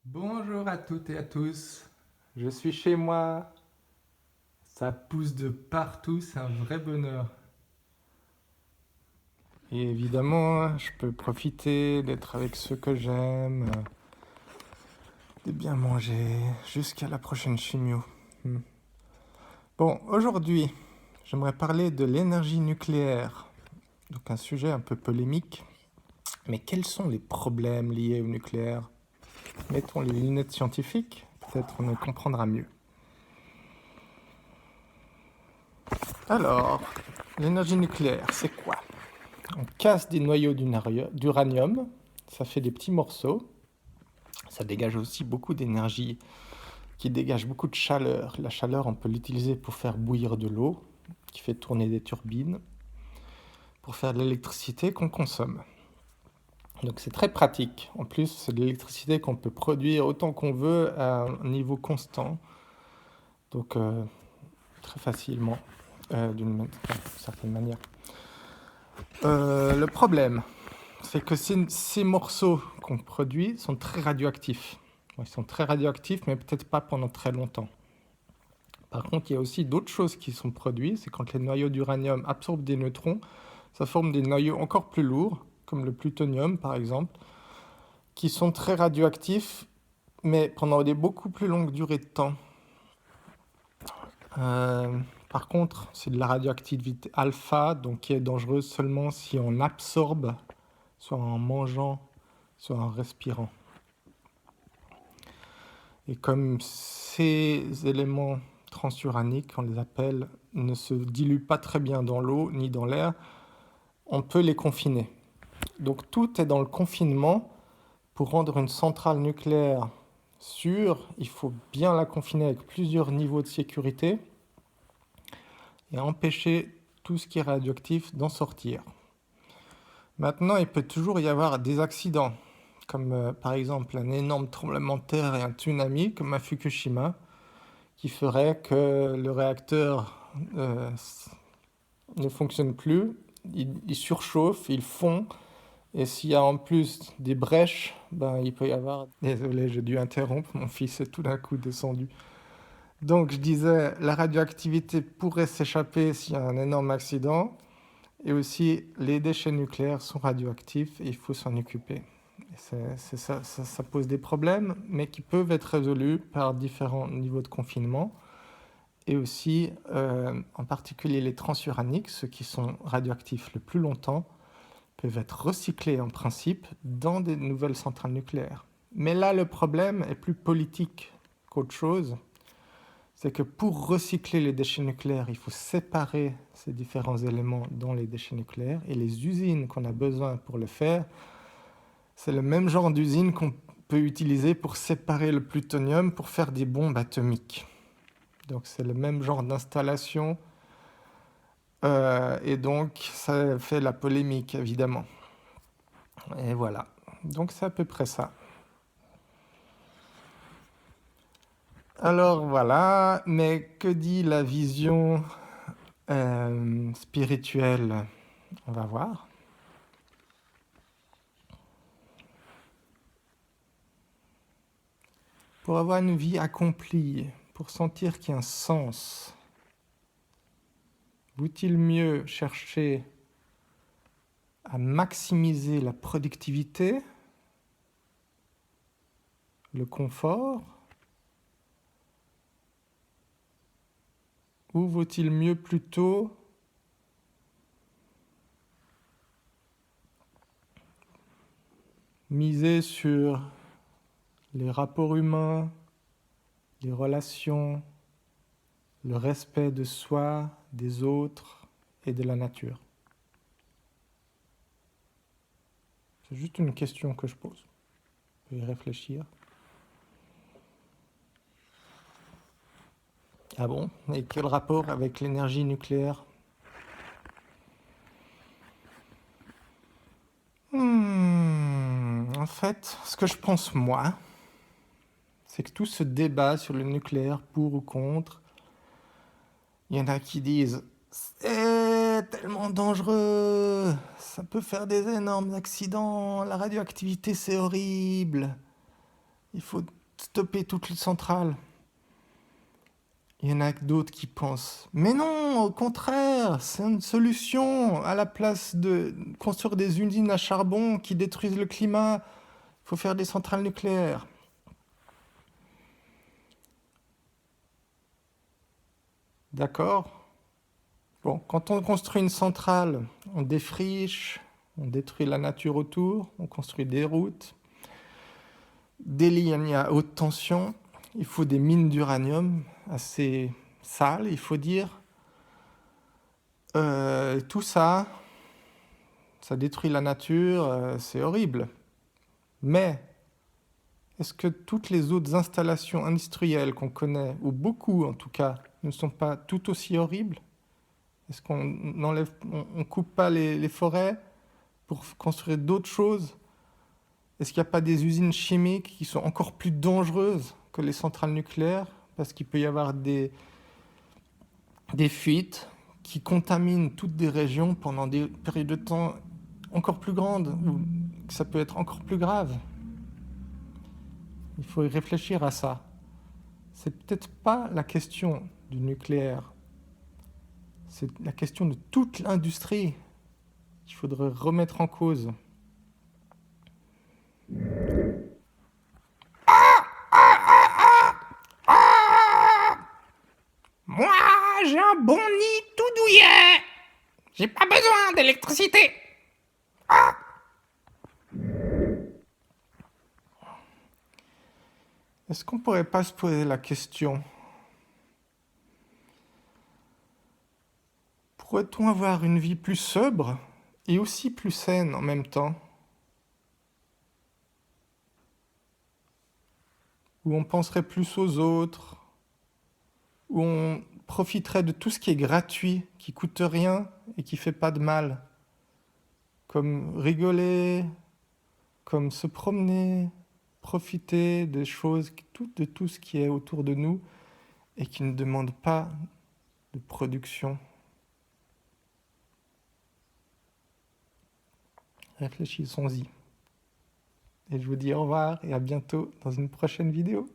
Bonjour à toutes et à tous, je suis chez moi, ça pousse de partout, c'est un vrai bonheur. Et évidemment, je peux profiter d'être avec ceux que j'aime, de bien manger, jusqu'à la prochaine chimio. Bon, aujourd'hui, j'aimerais parler de l'énergie nucléaire, donc un sujet un peu polémique. Mais quels sont les problèmes liés au nucléaire? Mettons les lunettes scientifiques, peut-être on comprendra mieux. Alors, l'énergie nucléaire, c'est quoi? On casse des noyaux d'uranium, ça fait des petits morceaux, ça dégage aussi beaucoup d'énergie, qui dégage beaucoup de chaleur. La chaleur, on peut l'utiliser pour faire bouillir de l'eau, qui fait tourner des turbines, pour faire de l'électricité qu'on consomme. Donc c'est très pratique. En plus, c'est de l'électricité qu'on peut produire autant qu'on veut à un niveau constant. Donc très facilement, d'une certaine manière. Le problème, c'est que ces morceaux qu'on produit sont très radioactifs. Ils sont très radioactifs, mais peut-être pas pendant très longtemps. Par contre, il y a aussi d'autres choses qui sont produites. C'est quand les noyaux d'uranium absorbent des neutrons, ça forme des noyaux encore plus lourds, comme le plutonium par exemple, qui sont très radioactifs, mais pendant des beaucoup plus longues durées de temps. Par contre, c'est de la radioactivité alpha, donc qui est dangereuse seulement si on absorbe, soit en mangeant, soit en respirant. Et comme ces éléments transuraniques, on les appelle, ne se diluent pas très bien dans l'eau ni dans l'air, on peut les confiner. Donc tout est dans le confinement. Pour rendre une centrale nucléaire sûre, il faut bien la confiner avec plusieurs niveaux de sécurité et empêcher tout ce qui est radioactif d'en sortir. Maintenant, il peut toujours y avoir des accidents, comme par exemple un énorme tremblement de terre et un tsunami, comme à Fukushima, qui ferait que le réacteur ne fonctionne plus, il surchauffe, il fond, et s'il y a en plus des brèches, ben, il peut y avoir... Désolé, j'ai dû interrompre, mon fils est tout d'un coup descendu. Donc je disais, la radioactivité pourrait s'échapper s'il y a un énorme accident, et aussi les déchets nucléaires sont radioactifs et il faut s'en occuper. Ça pose des problèmes, mais qui peuvent être résolus par différents niveaux de confinement. Et aussi, en particulier les transuraniques, ceux qui sont radioactifs le plus longtemps, peuvent être recyclés en principe dans des nouvelles centrales nucléaires. Mais là, le problème est plus politique qu'autre chose. C'est que pour recycler les déchets nucléaires, il faut séparer ces différents éléments dans les déchets nucléaires. Et les usines qu'on a besoin pour le faire, c'est le même genre d'usine qu'on peut utiliser pour séparer le plutonium pour faire des bombes atomiques. Donc c'est le même genre d'installation. Et donc ça fait la polémique, évidemment. Et voilà. Donc c'est à peu près ça. Alors voilà, mais que dit la vision spirituelle? On va voir. Pour avoir une vie accomplie, pour sentir qu'il y a un sens, vaut-il mieux chercher à maximiser la productivité, le confort, ou vaut-il mieux plutôt miser sur les rapports humains, les relations, le respect de soi, des autres et de la nature? C'est juste une question que je pose. On peut y réfléchir. Ah bon? Et quel rapport avec l'énergie nucléaire? En fait, ce que je pense moi, c'est que tout ce débat sur le nucléaire, pour ou contre, il y en a qui disent c'est tellement dangereux, ça peut faire des énormes accidents, la radioactivité c'est horrible, il faut stopper toutes les centrales. Il y en a d'autres qui pensent mais non, au contraire, c'est une solution à la place de construire des usines à charbon qui détruisent le climat, il faut faire des centrales nucléaires. D'accord? Bon, quand on construit une centrale, on défriche, on détruit la nature autour, on construit des routes, des lignes à haute tension, il faut des mines d'uranium assez sales, il faut dire. Tout ça, ça détruit la nature, c'est horrible. Mais est-ce que toutes les autres installations industrielles qu'on connaît, ou beaucoup en tout cas, ne sont pas tout aussi horribles? Est-ce qu'on enlève, on coupe pas les forêts pour construire d'autres choses? Est-ce qu'il n'y a pas des usines chimiques qui sont encore plus dangereuses que les centrales nucléaires? Parce qu'il peut y avoir des fuites qui contaminent toutes des régions pendant des périodes de temps encore plus grandes, ou ça peut être encore plus grave. Il faut y réfléchir à ça. C'est peut-être pas la question du nucléaire, c'est la question de toute l'industrie qu'il faudrait remettre en cause. Moi, j'ai un bon nid tout douillet. J'ai pas besoin d'électricité. Est-ce qu'on pourrait pas se poser la question, pourrait-on avoir une vie plus sobre et aussi plus saine en même temps? Où on penserait plus aux autres, où on profiterait de tout ce qui est gratuit, qui coûte rien et qui fait pas de mal, comme rigoler, comme se promener, profiter des choses, de tout ce qui est autour de nous et qui ne demande pas de production. Réfléchissons-y. Et je vous dis au revoir et à bientôt dans une prochaine vidéo.